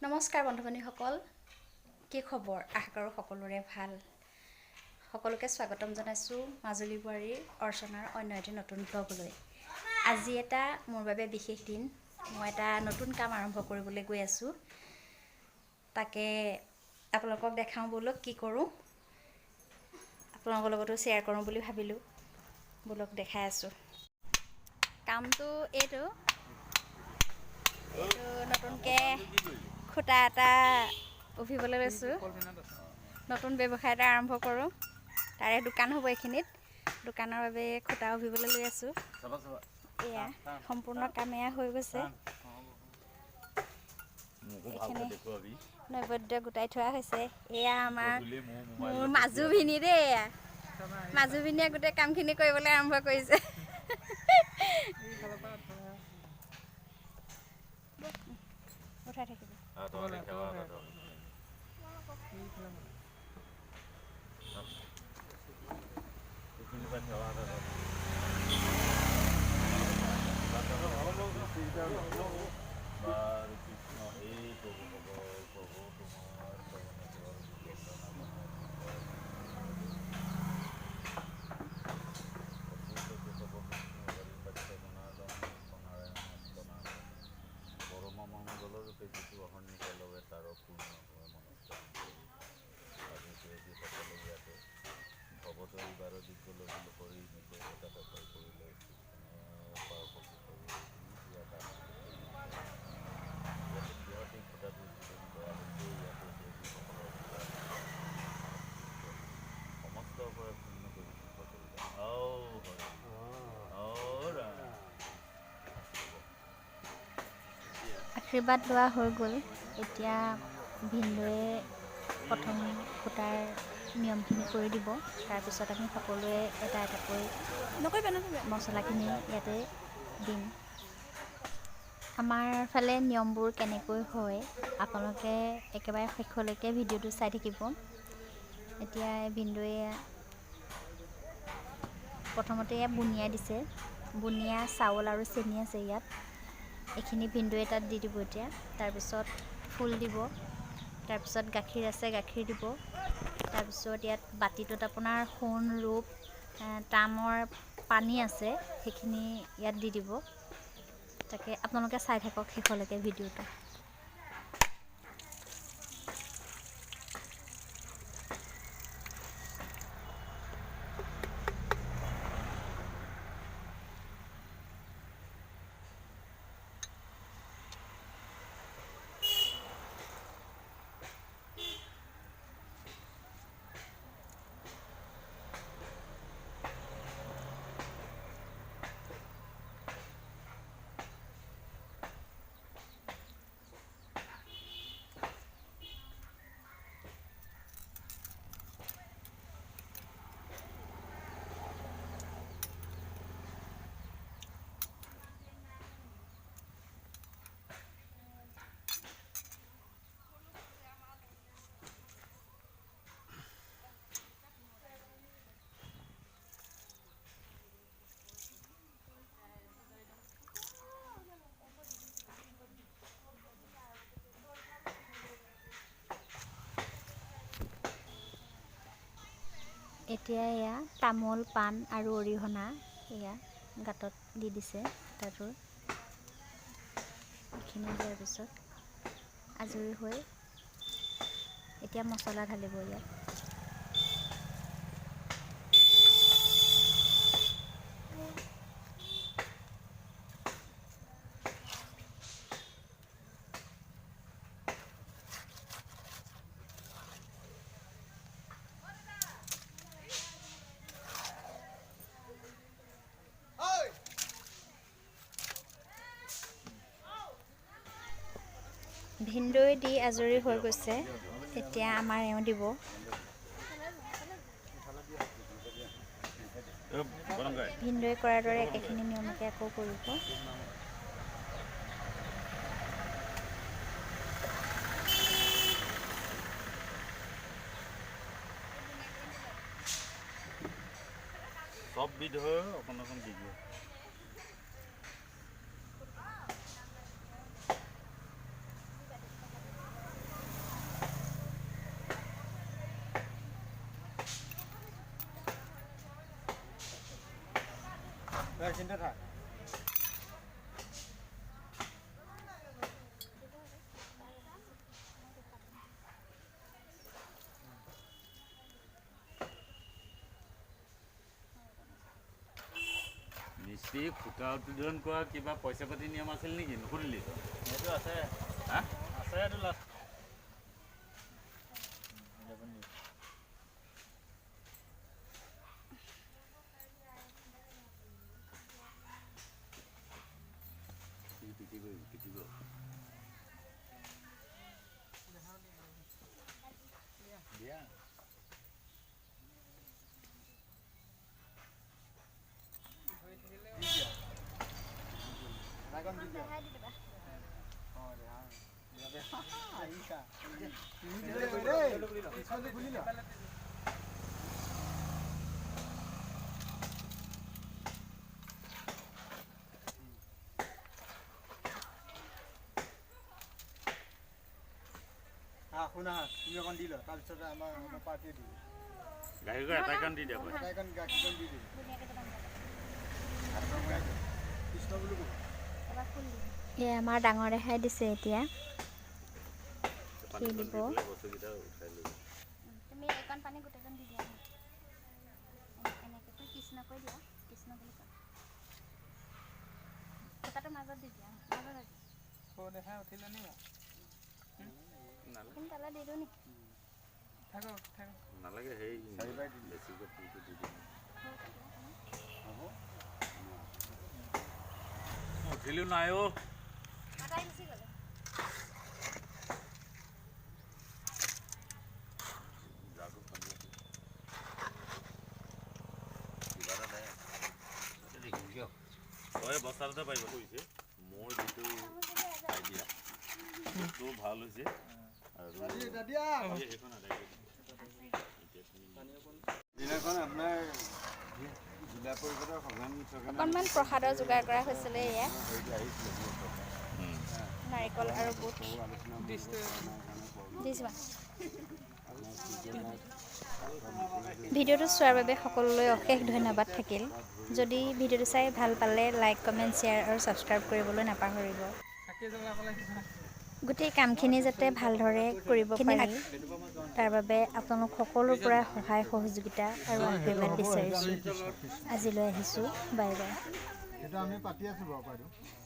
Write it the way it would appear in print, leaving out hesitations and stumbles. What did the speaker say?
নমস্কাৰ বন্ধু-বান্ধৱীসকল, কি খবৰ? আশা কৰোঁ সকলোৰে ভাল। সকলোকে স্বাগতম জনাইছোঁ মাজুলী বোৱাৰীৰ অৰ্চনাৰ অন্য এটি নতুন ব্লগলৈ। আজি এটা মোৰ বাবে বিশেষ দিন। মই এটা নতুন কাম আৰম্ভ কৰিবলৈ গৈ আছোঁ। তাকে আপোনালোকক দেখাওঁ ব'লক কি কৰোঁ। আপোনালোকৰ লগতো শ্বেয়াৰ কৰোঁ বুলি ভাবিলোঁ। ব'লক দেখাই আছোঁ। কামটো এইটো নতুনকৈ খুঁটা এটা উভিবলৈ লৈছোঁ। নতুন ব্যৱসায় এটা আৰম্ভ কৰোঁ। তাৰে দোকান হ'ব এইখিনিত। দোকানৰ বাবে খুঁটা উভিবলৈ লৈ আছোঁ। এয়া সম্পূৰ্ণ কাম এয়া হৈ গৈছে। এইখিনি নৈবদ্য গোটাই থোৱা হৈছে। এয়া মোৰ মাজু ভিনী দেই। এয়া মাজু ভিনীয়ে গোটেই কামখিনি কৰিবলৈ আৰম্ভ কৰিছে। উঠাই থাকিব। আশীৰ্বাদ লোৱা হৈ গ'ল। এতিয়া ভিনদেউৱে প্ৰথম খুঁটাৰ নিয়মখিনি কৰি দিব। তাৰপিছত আমি সকলোৱে এটা এটাকৈ মছলাখিনি ইয়াতে দিম। আমাৰ ফালে নিয়মবোৰ কেনেকৈ হয় আপোনালোকে একেবাৰে শেষলৈকে ভিডিঅ'টো চাই থাকিব। এতিয়া ভিনদেউৱে প্ৰথমতে বুনিয়া দিছে। বুনিয়া, চাউল আৰু চেনি আছে ইয়াত। এইখিনি ভিনদেউৱে তাত দি দিব এতিয়া। তাৰপিছত ফুল দিব। তাৰপিছত গাখীৰ আছে, গাখীৰ দিব। তাৰপিছত ইয়াত বাতিটোত আপোনাৰ সোণ, ৰূপ, তামৰ পানী আছে, সেইখিনি ইয়াত দি দিব। তাকে আপোনালোকে চাই থাকক শেষলৈকে ভিডিঅ'টো। এতিয়া এয়া তামোল, পাণ আৰু অৰিহণা এয়া গাঁতত দি দিছে খুঁটাটোৰ। এইখিনি দিয়াৰ পিছত আজৰি হৈ এতিয়া মছলা ঢালিব ইয়াত। ভিনদেউৱে দি আজৰি হৈ গৈছে। এতিয়া আমাৰ এওঁ দিব। ভিনদেউৱে কৰাৰ দৰে একেখিনি নিয়মকে আকৌ কৰিব। সব বিধ হয় অকণ অকণ দি দিয়ে। চিন্তা থাক মিস্ত্ৰী খুঁটা উদ্বোধন কৰা কিবা পইচা পাতি নিয়ম আছিল নেকি নুসুধিলি এইটো আছে হা আছে এইটো লাষ্ট পিটিব দিয়া শুনা তুমি অকণ দি ল তাৰপিছতে আমাৰ পাৰ্টিয়ে দিব গাখীৰ এটাইকণ দি দিয়া এটাইকণ গাখীৰকণ দি দিব কৃষ্ণ বুলি ক'ব এয়া আমাৰ ডাঙৰ দেখাই দিছে এতিয়া কি দিব বস্তুকেইটা উঠাই লৈ তুমি এইকণ পানী গোটেইকণ দি দিয়া এনেকৈ কৃষ্ণ কৈ দিয়া কৃষ্ণ বুলি কয় কথাটো মাজত দি দিয়া মাজত দেখা উঠিলে নি তালা দি দিওঁ নি নালাগে সেই বেছিকৈ ফুলটো দি দিম উঠিলেও নাই অ' বস্তাতে পাৰিব কৈছে মোৰ যিটো আইডিয়া সেইটো ভাল হৈছে আৰু দিনাখন আপোনাৰ জিলা পৰিষদৰ সভান অকণমান প্ৰসাদৰ যোগাৰ কৰা হৈছিলে এয়া নাৰিকল আৰু বুট দিছোৱা ভিডিঅ'টো চোৱাৰ বাবে সকলোলৈ অশেষ ধন্যবাদ থাকিল যদি ভিডিঅ'টো চাই ভাল পালে লাইক কমেণ্ট শ্বেয়াৰ আৰু ছাবস্ক্ৰাইব কৰিবলৈ নাপাহৰিব গোটেই কামখিনি যাতে ভালদৰে কৰিব পাৰি তাৰ বাবে আপোনালোক সকলোৰ পৰা সহায় সহযোগিতা আৰু আশীৰ্বাদ বিচাৰিছোঁ আজিলৈ আহিছোঁ বাই বাই সেইটো আমি পাতি আছোঁ বাৰু